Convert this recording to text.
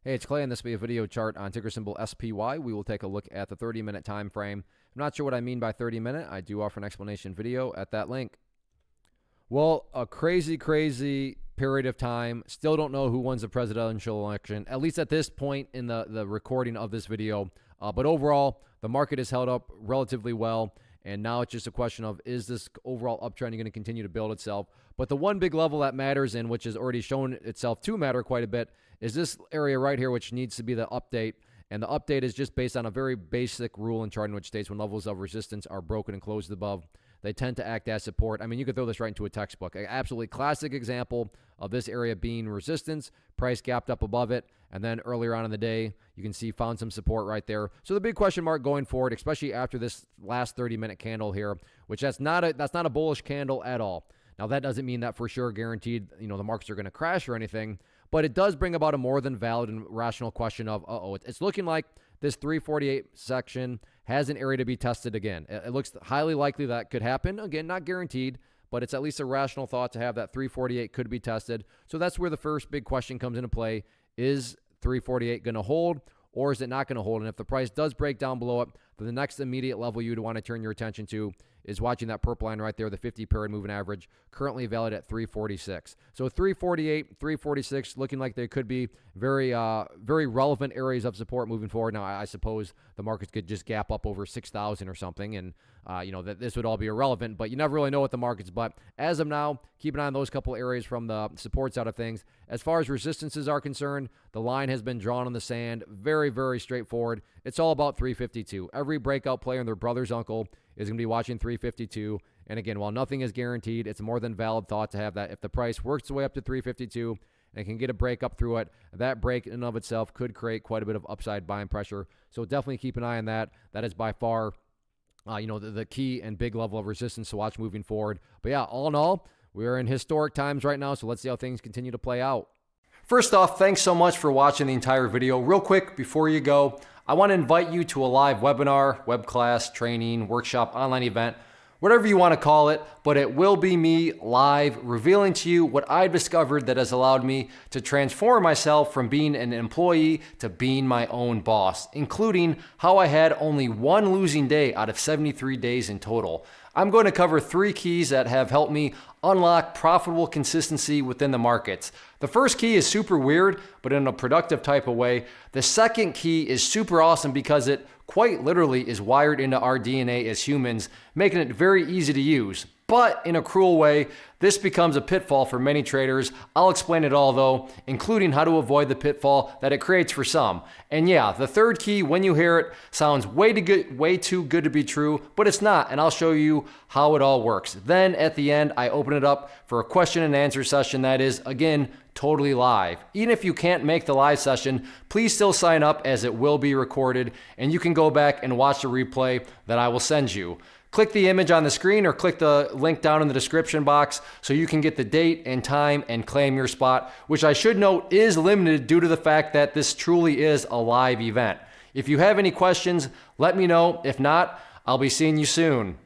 Hey, it's Clay, and this will be a video chart on ticker symbol SPY. We will take a look at the 30-minute time frame. I'm not sure what I mean by 30-minute. I do offer an explanation video at that link. Well, a crazy period of time. Still don't know who wins the presidential election, at least at this point in the recording of this video. But overall, the market has held up relatively well. And now it's just a question of, is this overall uptrend going to continue to build itself? But the one big level that matters, and which has already shown itself to matter quite a bit, is this area right here, which needs to be the update. And the update is just based on a very basic rule in charting, which states when levels of resistance are broken and closed above, they tend to act as support. I mean, you could throw this right into a textbook. An absolutely classic example of this area being resistance. Price gapped up above it, and then earlier on in the day, you can see found some support right there. So the big question mark going forward, especially after this last 30-minute candle here, which that's not a bullish candle at all. Now, that doesn't mean that for sure guaranteed, the markets are going to crash or anything, but it does bring about a more than valid and rational question of, it's looking like this 348 section has an area to be tested again. It looks highly likely that could happen. Again, not guaranteed, but it's at least a rational thought to have that 348 could be tested. So that's where the first big question comes into play. Is 348 going to hold, or is it not going to hold? And if the price does break down below it, then the next immediate level you'd want to turn your attention to is watching that purple line right there, the 50-period moving average, currently valid at 346. So 348, 346, looking like they could be very relevant areas of support moving forward. Now, I suppose the markets could just gap up over 6,000 or something, and that this would all be irrelevant, but you never really know what the market's. But as of now, keep an eye on those couple areas from the support side of things. As far as resistances are concerned, the line has been drawn in the sand. Very straightforward. It's all about 352. Every breakout player and their brother's uncle is going to be watching 352. And again, while nothing is guaranteed, it's a more than valid thought to have that. If the price works its way up to 352 and can get a break up through it, that break in and of itself could create quite a bit of upside buying pressure. So definitely keep an eye on that. That is by far the key and big level of resistance to watch moving forward. But yeah, all in all, we are in historic times right now, so let's see how things continue to play out. First off, thanks so much for watching the entire video. Real quick, before you go, I want to invite you to a live webinar, web class, training, workshop, online event, whatever you want to call it, but it will be me live revealing to you what I've discovered that has allowed me to transform myself from being an employee to being my own boss, including how I had only one losing day out of 73 days in total. I'm going to cover 3 keys that have helped me unlock profitable consistency within the markets. The first key is super weird, but in a productive type of way. The second key is super awesome because it quite literally is wired into our DNA as humans, making it very easy to use. But in a cruel way, this becomes a pitfall for many traders. I'll explain it all though, including how to avoid the pitfall that it creates for some. And yeah, the third key, when you hear it, sounds way too good to be true, but it's not, and I'll show you how it all works. Then at the end, I open it up for a question and answer session that is, again, totally live. Even if you can't make the live session, please still sign up as it will be recorded, and you can go back and watch the replay that I will send you. Click the image on the screen or click the link down in the description box so you can get the date and time and claim your spot, which I should note is limited due to the fact that this truly is a live event. If you have any questions, let me know. If not, I'll be seeing you soon.